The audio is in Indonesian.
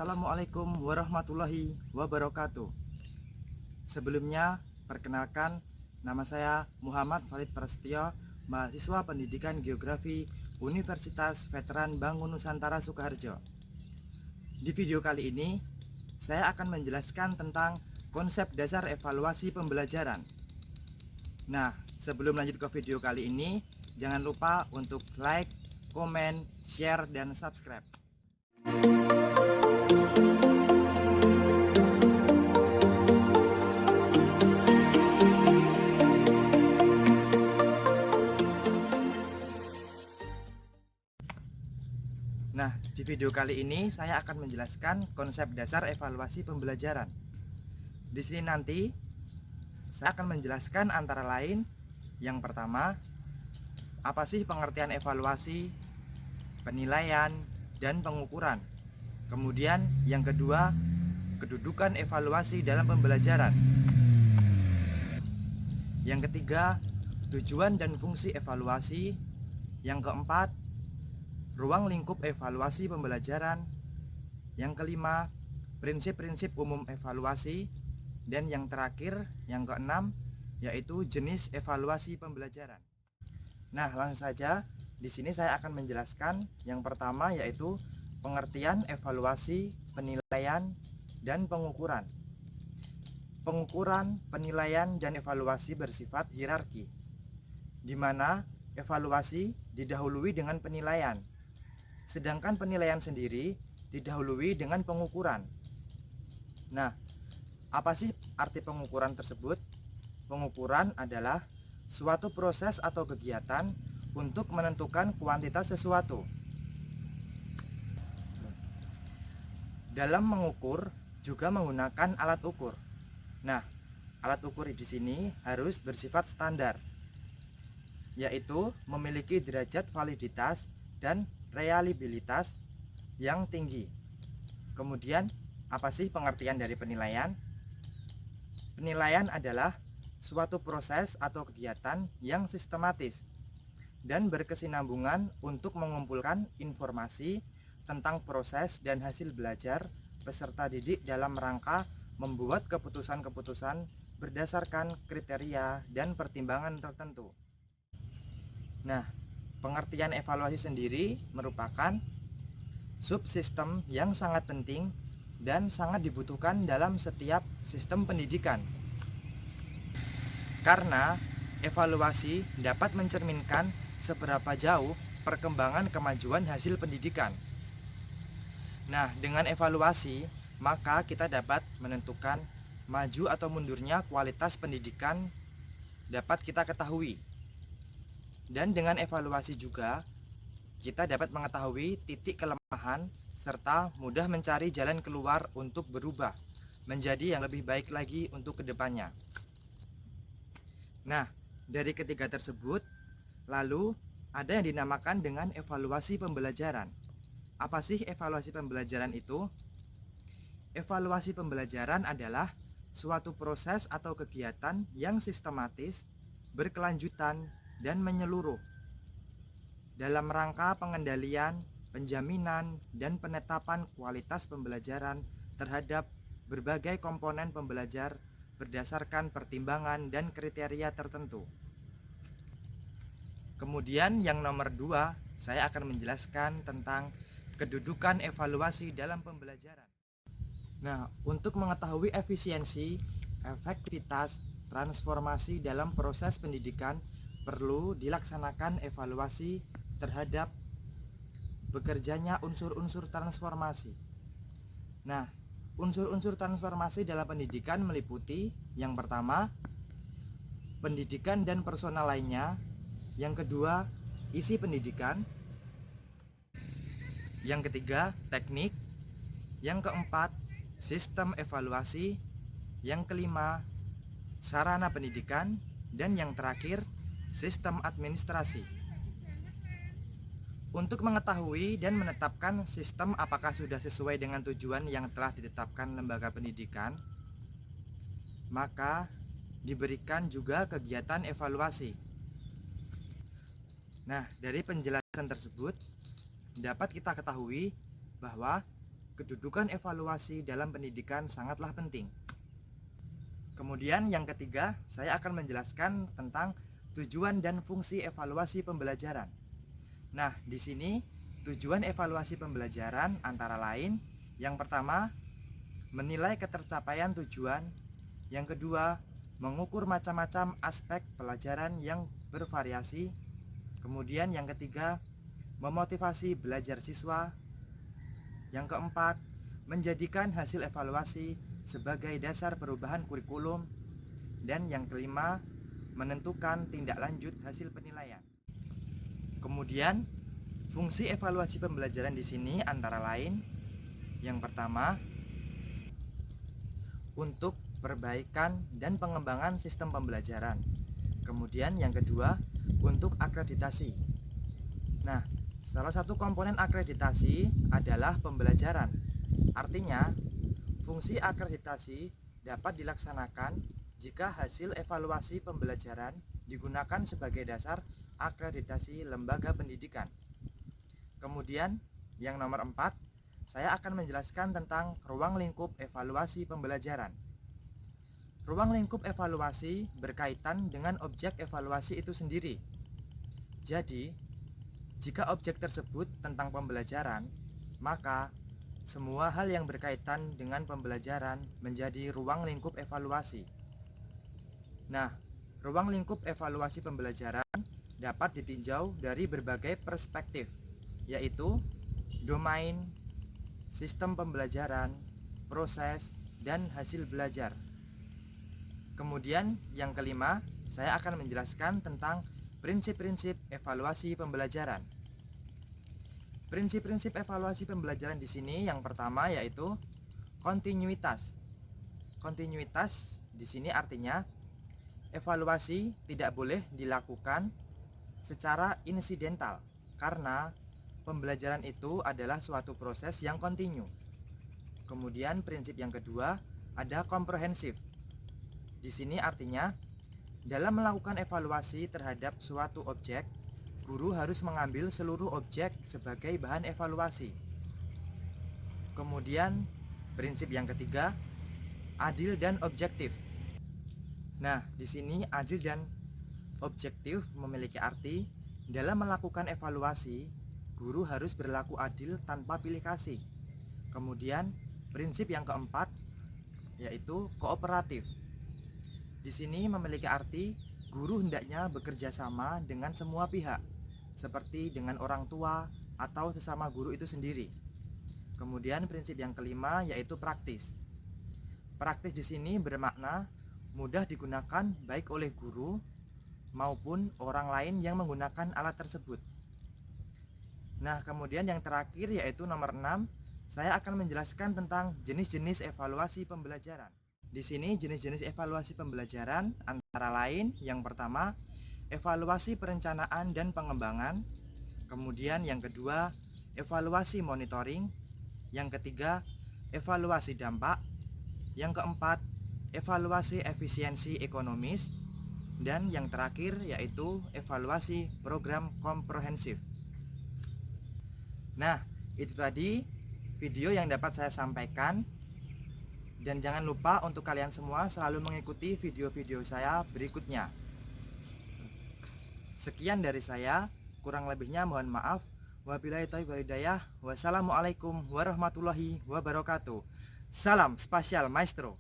Assalamualaikum warahmatullahi wabarakatuh. Sebelumnya, perkenalkan, nama saya Muhammad Farid Prasetyo, mahasiswa Pendidikan Geografi Universitas Veteran Bangun Nusantara Sukoharjo. Di video kali ini, saya akan menjelaskan tentang konsep dasar evaluasi pembelajaran. Nah, sebelum lanjut ke video kali ini, jangan lupa untuk like, komen, share, dan subscribe. Nah, di video kali ini saya akan menjelaskan konsep dasar evaluasi pembelajaran. Di sini nanti saya akan menjelaskan antara lain yang pertama, apa sih pengertian evaluasi, penilaian, dan pengukuran. Kemudian yang kedua, kedudukan evaluasi dalam pembelajaran. Yang ketiga, tujuan dan fungsi evaluasi. Yang keempat, ruang lingkup evaluasi pembelajaran. Yang kelima, prinsip-prinsip umum evaluasi. Dan yang terakhir, yang keenam, yaitu jenis evaluasi pembelajaran. Nah, langsung saja. Di sini saya akan menjelaskan yang pertama, yaitu pengertian evaluasi, penilaian, dan pengukuran. Pengukuran, penilaian, dan evaluasi bersifat hierarki, di mana evaluasi didahului dengan penilaian, sedangkan penilaian sendiri didahului dengan pengukuran. Nah, apa sih arti pengukuran tersebut? Pengukuran adalah suatu proses atau kegiatan untuk menentukan kuantitas sesuatu. Dalam mengukur juga menggunakan alat ukur. Nah, alat ukur di sini harus bersifat standar, yaitu memiliki derajat validitas dan reliabilitas yang tinggi. Kemudian, apa sih pengertian dari penilaian? Penilaian adalah suatu proses atau kegiatan yang sistematis dan berkesinambungan untuk mengumpulkan informasi tentang proses dan hasil belajar peserta didik dalam rangka membuat keputusan-keputusan berdasarkan kriteria dan pertimbangan tertentu. Nah, pengertian evaluasi sendiri merupakan subsistem yang sangat penting dan sangat dibutuhkan dalam setiap sistem pendidikan. Karena evaluasi dapat mencerminkan seberapa jauh perkembangan kemajuan hasil pendidikan. Nah, dengan evaluasi, maka kita dapat menentukan maju atau mundurnya kualitas pendidikan dapat kita ketahui. Dan dengan evaluasi juga kita dapat mengetahui titik kelemahan serta mudah mencari jalan keluar untuk berubah menjadi yang lebih baik lagi untuk kedepannya. Nah, dari ketiga tersebut, lalu ada yang dinamakan dengan evaluasi pembelajaran. Apa sih evaluasi pembelajaran itu? Evaluasi pembelajaran adalah suatu proses atau kegiatan yang sistematis, berkelanjutan, dan menyeluruh dalam rangka pengendalian, penjaminan, dan penetapan kualitas pembelajaran terhadap berbagai komponen pembelajar berdasarkan pertimbangan dan kriteria tertentu. Kemudian yang nomor 2, saya akan menjelaskan tentang kedudukan evaluasi dalam pembelajaran. Nah, untuk mengetahui efisiensi, efektivitas, transformasi dalam proses pendidikan, perlu dilaksanakan evaluasi terhadap bekerjanya unsur-unsur transformasi. Nah, unsur-unsur transformasi dalam pendidikan meliputi yang pertama, pendidikan dan personal lainnya. Yang kedua, isi pendidikan. Yang ketiga, teknik. Yang keempat, sistem evaluasi. Yang kelima, sarana pendidikan. Dan yang terakhir, sistem administrasi. Untuk mengetahui dan menetapkan sistem apakah sudah sesuai dengan tujuan yang telah ditetapkan lembaga pendidikan, maka diberikan juga kegiatan evaluasi. Nah, dari penjelasan tersebut dapat kita ketahui bahwa kedudukan evaluasi dalam pendidikan sangatlah penting. Kemudian yang ketiga, saya akan menjelaskan tentang tujuan dan fungsi evaluasi pembelajaran. Nah, di sini tujuan evaluasi pembelajaran antara lain, yang pertama, menilai ketercapaian tujuan. Yang kedua, mengukur macam-macam aspek pelajaran yang bervariasi. Kemudian yang ketiga, memotivasi belajar siswa. Yang keempat, menjadikan hasil evaluasi sebagai dasar perubahan kurikulum. Dan yang kelima, menentukan tindak lanjut hasil penilaian. Kemudian, fungsi evaluasi pembelajaran di sini antara lain, yang pertama, untuk perbaikan dan pengembangan sistem pembelajaran. Kemudian yang kedua, untuk akreditasi. Nah, salah satu komponen akreditasi adalah pembelajaran. Artinya, fungsi akreditasi dapat dilaksanakan jika hasil evaluasi pembelajaran digunakan sebagai dasar akreditasi lembaga pendidikan. Kemudian, yang nomor 4, saya akan menjelaskan tentang ruang lingkup evaluasi pembelajaran. Ruang lingkup evaluasi berkaitan dengan objek evaluasi itu sendiri. Jadi, jika objek tersebut tentang pembelajaran, maka semua hal yang berkaitan dengan pembelajaran menjadi ruang lingkup evaluasi. Nah, ruang lingkup evaluasi pembelajaran dapat ditinjau dari berbagai perspektif, yaitu domain, sistem pembelajaran, proses, dan hasil belajar. Kemudian yang kelima, saya akan menjelaskan tentang prinsip-prinsip evaluasi pembelajaran. Prinsip-prinsip evaluasi pembelajaran di sini yang pertama yaitu kontinuitas. Kontinuitas di sini artinya evaluasi tidak boleh dilakukan secara insidental karena pembelajaran itu adalah suatu proses yang kontinu. Kemudian prinsip yang kedua ada komprehensif. Di sini artinya dalam melakukan evaluasi terhadap suatu objek, guru harus mengambil seluruh objek sebagai bahan evaluasi. Kemudian prinsip yang ketiga adil dan objektif. Nah, di sini adil dan objektif memiliki arti dalam melakukan evaluasi, guru harus berlaku adil tanpa pilih kasih. Kemudian prinsip yang keempat yaitu kooperatif. Di sini memiliki arti guru hendaknya bekerja sama dengan semua pihak, seperti dengan orang tua atau sesama guru itu sendiri. Kemudian prinsip yang kelima yaitu praktis. Praktis di sini bermakna mudah digunakan baik oleh guru maupun orang lain yang menggunakan alat tersebut. Nah, kemudian yang terakhir yaitu nomor 6, saya akan menjelaskan tentang jenis-jenis evaluasi pembelajaran. Di sini jenis-jenis evaluasi pembelajaran antara lain yang pertama, evaluasi perencanaan dan pengembangan. Kemudian yang kedua, evaluasi monitoring. Yang ketiga, evaluasi dampak. Yang keempat, evaluasi efisiensi ekonomis. Dan yang terakhir yaitu evaluasi program komprehensif. Nah, itu tadi video yang dapat saya sampaikan. Dan jangan lupa untuk kalian semua selalu mengikuti video-video saya berikutnya. Sekian dari saya, kurang lebihnya mohon maaf. Wabillahi taufiq wal hidayah. Wassalamualaikum warahmatullahi wabarakatuh. Salam spasial maestro.